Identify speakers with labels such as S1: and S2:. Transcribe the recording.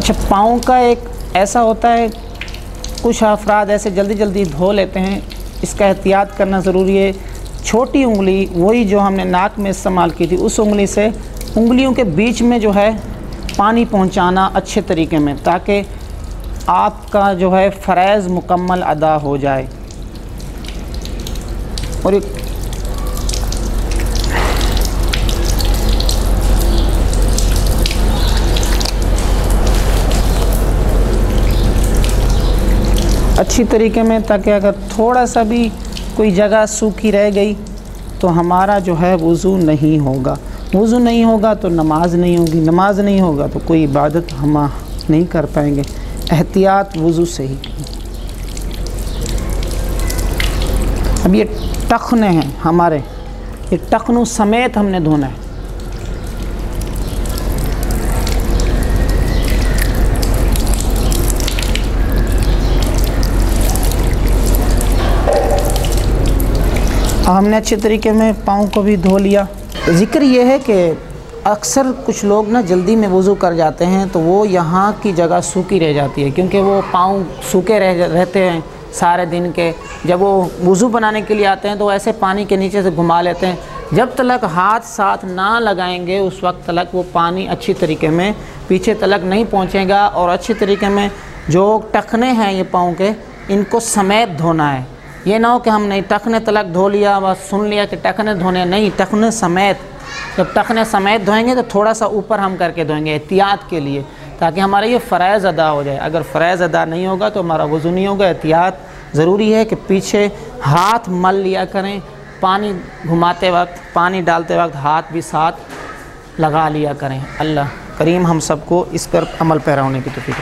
S1: अच्छा, पाँव का एक ऐसा होता है, कुछ अफराद ऐसे जल्दी जल्दी धो लेते हैं, इसका एहतियात करना ज़रूरी है। छोटी उंगली, वही जो हमने नाक में इस्तेमाल की थी, उस उंगली से उंगलियों के बीच में जो है पानी पहुंचाना अच्छे तरीके में, ताकि आपका जो है फ़रज़ मुकम्मल अदा हो जाए। और एक अच्छी तरीके में, ताकि अगर थोड़ा सा भी कोई जगह सूखी रह गई तो हमारा जो है वज़ू नहीं होगा। वज़ू नहीं होगा तो नमाज नहीं होगी, नमाज नहीं होगा तो कोई इबादत हम नहीं कर पाएंगे। एहतियात वज़ू से ही। अब ये टखने हैं हमारे, ये टखनों समेत हमने धोना है। हमने अच्छे तरीके में पाँव को भी धो लिया। ज़िक्र ये है कि अक्सर कुछ लोग ना जल्दी में वज़ू कर जाते हैं तो वो यहाँ की जगह सूखी रह जाती है, क्योंकि वो पाँव सूखे रहते हैं सारे दिन के। जब वो वज़ू बनाने के लिए आते हैं तो ऐसे पानी के नीचे से घुमा लेते हैं। जब तक हाथ साथ ना लगाएंगे उस वक्त तक वो पानी अच्छी तरीके में पीछे तलक नहीं पहुँचेगा। और अच्छी तरीके में जो टखने हैं ये पाँव के, इनको समेत धोना है। ये ना हो कि हम नहीं टखने तलक धो लिया, बस सुन लिया कि टखने धोने, नहीं, टखने समेत। जब टखने समेत धोएंगे तो थोड़ा सा ऊपर हम करके धोएंगे एहतियात के लिए, ताकि हमारा ये फ़रज़ अदा हो जाए। अगर फ़रज़ अदा नहीं होगा तो हमारा वज़ू नहीं होगा। एहतियात ज़रूरी है कि पीछे हाथ मल लिया करें, पानी घुमाते वक्त, पानी डालते वक्त हाथ भी साथ लगा लिया करें। अल्लाह करीम हम सबको इस पर अमल पैरा होने की तौफीक।